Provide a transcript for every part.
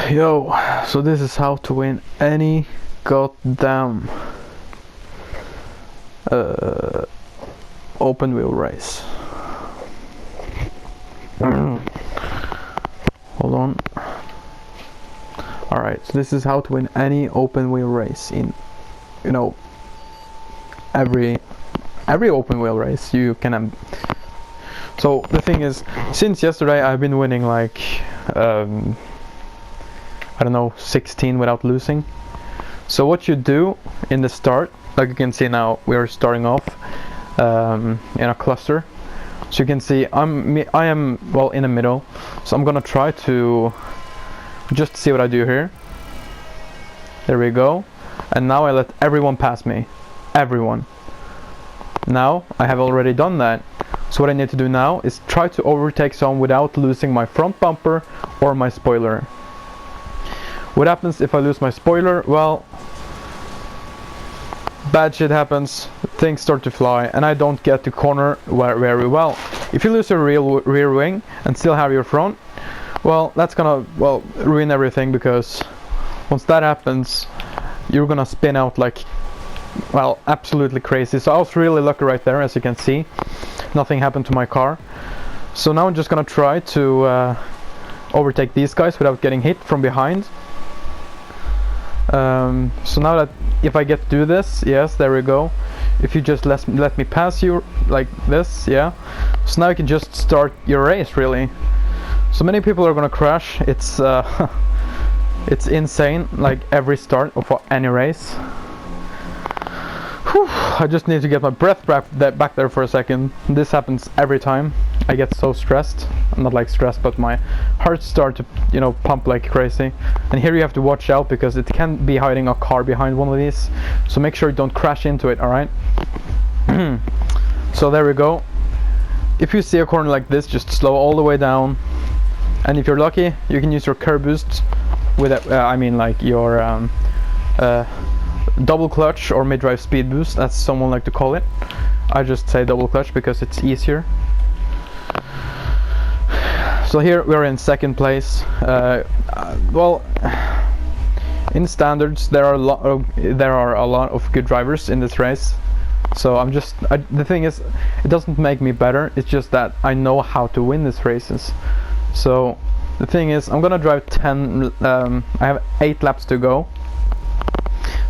Yo, so this is how to win any goddamn open wheel race. Hold on. Alright, so this is how to win any open wheel race in, every open wheel race you can. So the thing is, since yesterday I've been winning like I don't know, 16 without losing. So what you do in the start, like you can see now, we are starting off in a cluster. So you can see I am well in the middle. So I'm gonna try to just see what I do here. There we go. And now I let everyone pass me. Everyone. Now I have already done that. So what I need to do now is try to overtake someone without losing my front bumper or my spoiler. What happens if I lose my spoiler? Well, bad shit happens, things start to fly, and I don't get to corner very well. If you lose your rear wing and still have your front, well, that's gonna ruin everything, because once that happens, you're gonna spin out like, well, absolutely crazy. So I was really lucky right there, as you can see. Nothing happened to my car. So now I'm just gonna try to overtake these guys without getting hit from behind. So now that if I get to do this, yes, there we go. If you just let me pass you like this, yeah. So now you can just start your race, really. So many people are gonna crash. It's it's insane, like every start of any race. Whew, I just need to get my breath back there for a second. This happens every time. I get so stressed. I'm not like stressed, but my heart starts to, pump like crazy. And here you have to watch out, because it can be hiding a car behind one of these. So make sure you don't crash into it, alright? So there we go. If you see a corner like this, just slow all the way down. And if you're lucky, you can use your curb boost with like your double clutch or mid-drive speed boost, as someone like to call it. I just say double clutch because it's easier. So here we're in second place. Well, in standards there are a lot of good drivers in this race. So the thing is, it doesn't make me better. It's just that I know how to win these races. So the thing is, I'm gonna drive 10. I have 8 laps to go.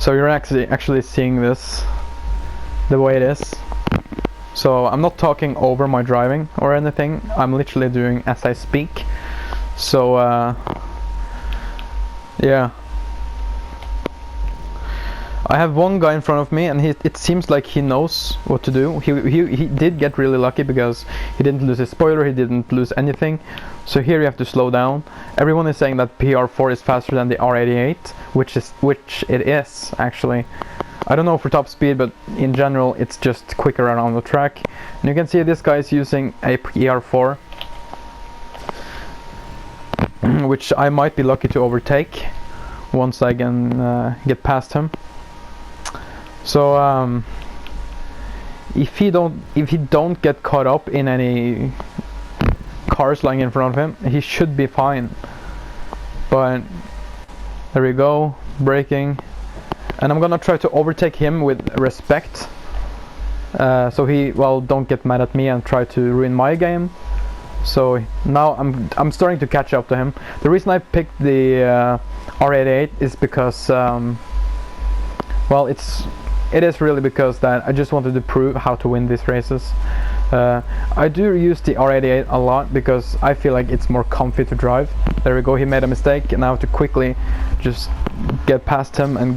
So you're actually seeing this the way it is. So I'm not talking over my driving or anything. I'm literally doing as I speak. So yeah. I have one guy in front of me, and it seems like he knows what to do. He did get really lucky, because he didn't lose his spoiler, he didn't lose anything. So here you have to slow down. Everyone is saying that PR4 is faster than the R88, which it is actually. I don't know for top speed, but in general it's just quicker around the track. And you can see this guy is using a PR4, which I might be lucky to overtake once I can get past him. So if he don't get caught up in any cars lying in front of him, he should be fine. But there we go, braking. And I'm gonna try to overtake him with respect, so he don't get mad at me and try to ruin my game. So now I'm starting to catch up to him. The reason I picked the R88 is because it is really because that I just wanted to prove how to win these races. I do use the R88 a lot because I feel like it's more comfy to drive. There we go, he made a mistake, and I have to quickly just get past him and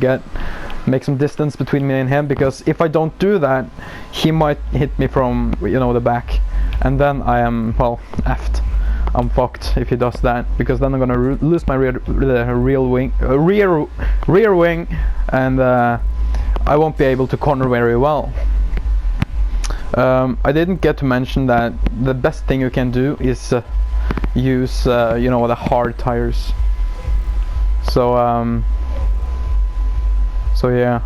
make some distance between me and him, because if I don't do that, he might hit me from the back, and then I am effed. I'm fucked if he does that, because then I'm gonna lose my rear wing, and I won't be able to corner very well. I didn't get to mention that the best thing you can do is use the hard tires. So so yeah.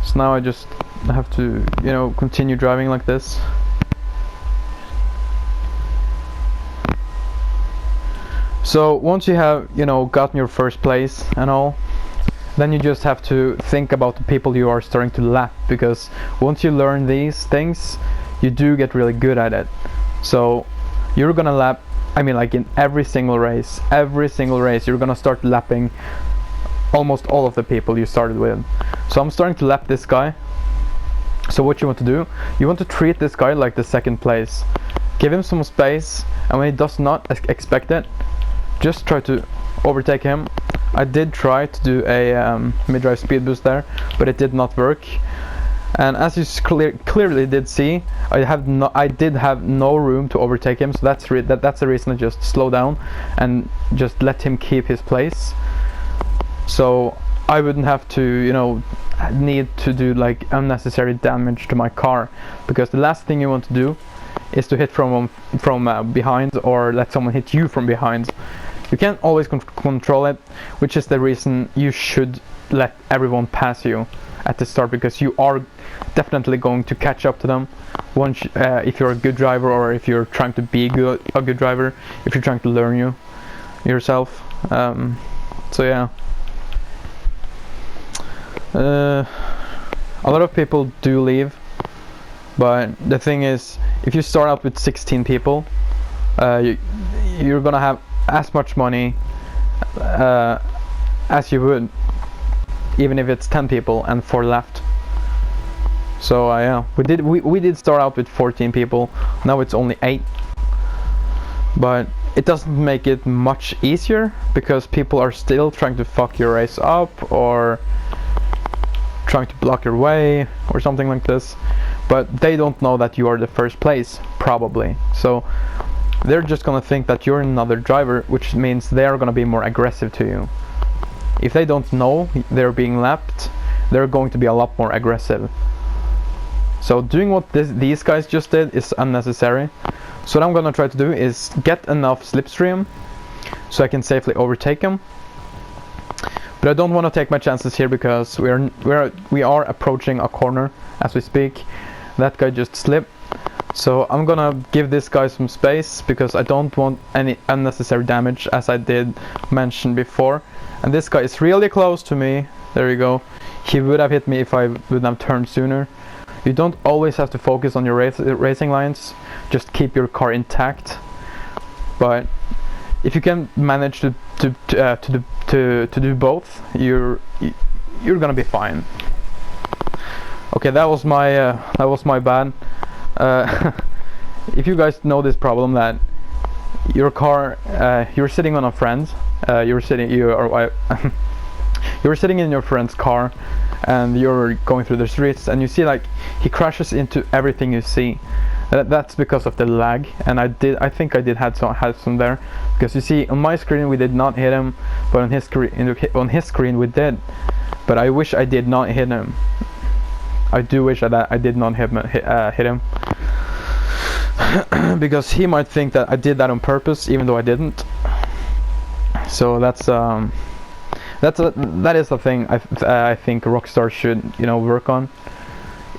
So now I just have to continue driving like this. So once you have, you know, gotten your first place and all, then you just have to think about the people you are starting to lap, because once you learn these things, you do get really good at it. So you're gonna lap, I mean, like in every single race, you're gonna start lapping almost all of the people you started with. So I'm starting to lap this guy. So what you want to do, you want to treat this guy like the second place. Give him some space, and when he does not expect it, just try to overtake him. I did try to do a mid-drive speed boost there, but it did not work. And as you clearly did see, I did have no room to overtake him, so that's the reason I just slow down and just let him keep his place. So I wouldn't have to, you know, need to do like unnecessary damage to my car, because the last thing you want to do is to hit from behind, or let someone hit you from behind. You can't always control it, which is the reason you should let everyone pass you at the start, because you are definitely going to catch up to them once, if you're a good driver, or if you're trying to be a good driver, if you're trying to learn yourself. So yeah. A lot of people do leave, but the thing is, if you start out with 16 people, you're gonna have as much money as you would even if it's 10 people and 4 left. So yeah, we did start out with 14 people. Now it's only 8, but it doesn't make it much easier, because people are still trying to fuck your race up, or trying to block your way or something like this, but they don't know that you are the first place, probably. So they're just gonna think that you're another driver, which means they're gonna be more aggressive to you. If they don't know they're being lapped, they're going to be a lot more aggressive. So doing what these guys just did is unnecessary. So what I'm gonna try to do is get enough slipstream so I can safely overtake them. But I don't want to take my chances here, because we are approaching a corner as we speak. That guy just slipped. So I'm gonna give this guy some space, because I don't want any unnecessary damage, as I did mention before. And this guy is really close to me. There you go. He would have hit me if I wouldn't have turned sooner. You don't always have to focus on your racing lines. Just keep your car intact. But if you can manage to do both, you're gonna be fine. Okay, that was my bad. If you guys know this problem, that your car, you're sitting on a friend, you're sitting in your friend's car, and you're going through the streets, and you see like he crashes into everything you see. That's because of the lag, and I think I did have some there, because you see on my screen we did not hit him, but on his screen we did. But I wish I did not hit him. I do wish that I did not hit him. Because he might think that I did that on purpose, even though I didn't. So that is the thing I think Rockstar should, you know, work on.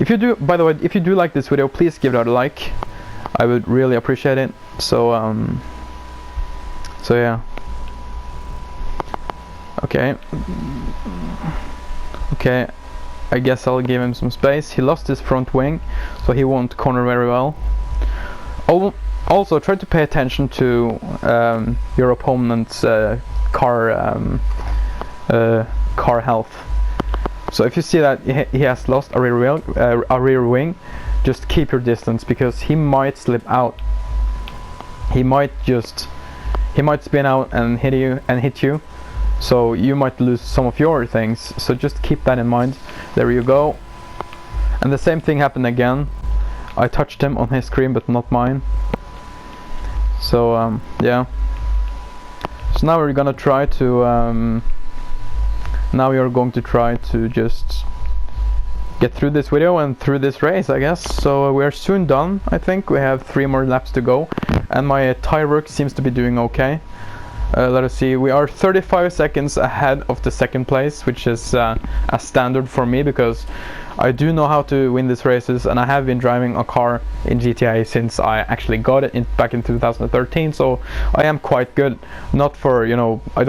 If you do, by the way, if you do like this video, please give it a like. I would really appreciate it. So yeah. Okay, I guess I'll give him some space. He lost his front wing, so he won't corner very well. Also, try to pay attention to your opponent's car health. So if you see that he has lost a rear wing, just keep your distance, because he might slip out. He might spin out and hit you. So you might lose some of your things. So just keep that in mind. There you go. And the same thing happened again. I touched him on his screen, but not mine. So yeah. So now we're gonna try to now we are going to try to just get through this video and through this race, I guess. So we are soon done. I think we have 3 more laps to go, and my tire work seems to be doing okay. Let us see, we are 35 seconds ahead of the second place, which is a standard for me, because I do know how to win these races, and I have been driving a car in GTA since I actually got it back in 2013, so I am quite good. Not for, you know, I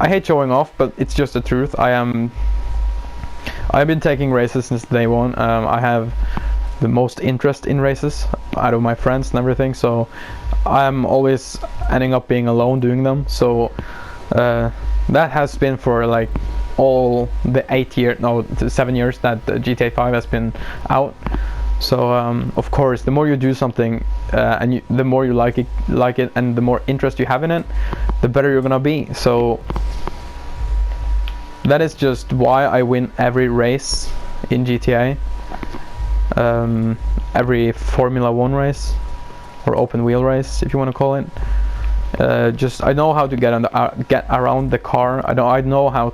hate showing off, but it's just the truth. I've been taking races since day one. I have the most interest in races out of my friends and everything, so I'm always ending up being alone doing them. So that has been for like all the 7 years that GTA 5 has been out. So of course, the more you do something and the more you like it, and the more interest you have in it, the better you're gonna be. So that is just why I win every race in GTA, every Formula 1 race or open wheel race, if you want to call it. Just I know how to get around the car. I know how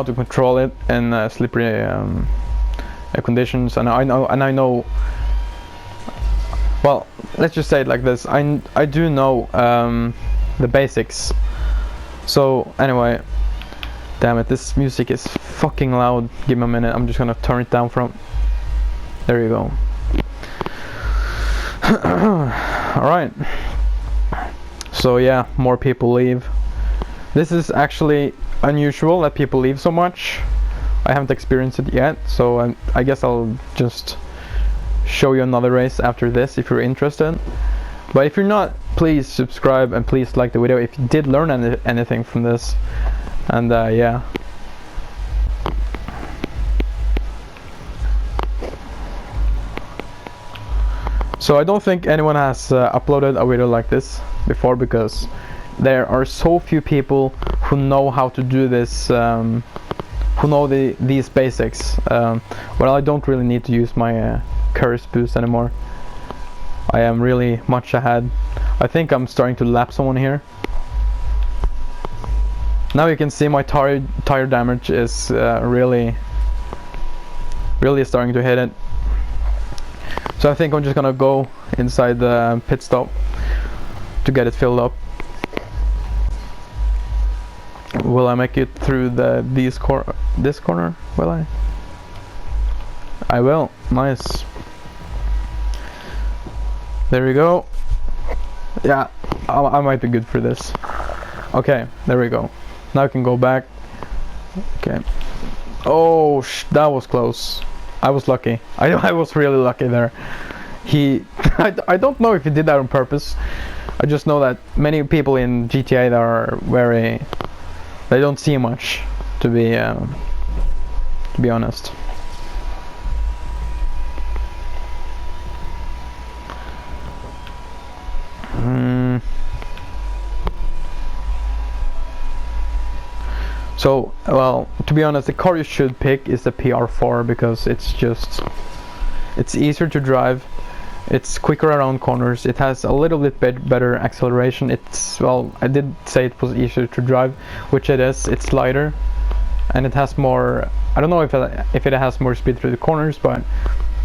to control it in slippery conditions, and I know. Well, let's just say it like this. I do know the basics. So anyway, damn it, this music is fucking loud. Give me a minute. I'm just gonna turn it down from. There you go. Alright, so yeah, more people leave. This is actually unusual that people leave so much. I haven't experienced it yet, so I guess I'll just show you another race after this if you're interested. But if you're not, please subscribe and please like the video if you did learn anything from this. And yeah. So I don't think anyone has uploaded a video like this before, because there are so few people who know how to do this, who know these basics. Well, I don't really need to use my curse boost anymore. I am really much ahead. I think I'm starting to lap someone here. Now you can see my tire damage is really starting to hit it. So I think I'm just gonna go inside the pit stop to get it filled up. Will I make it through this corner? Will I? I will. Nice. There we go. Yeah, I might be good for this. Okay, there we go. Now I can go back. Okay. Oh, that was close. I was lucky. I was really lucky there. I don't know if he did that on purpose. I just know that many people in GTA are they don't see much, to be honest. So, well, to be honest, the car you should pick is the PR4, because it's easier to drive, it's quicker around corners, it has a little bit better acceleration. Well, I did say it was easier to drive, which it is. It's lighter, and it has more, I don't know if it has more speed through the corners, but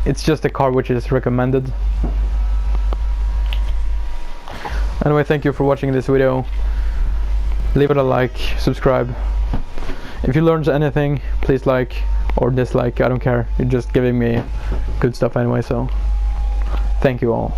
it's just a car which is recommended. Anyway, thank you for watching this video. Leave it a like, subscribe. If you learned anything, please like or dislike, I don't care. You're just giving me good stuff anyway, so thank you all.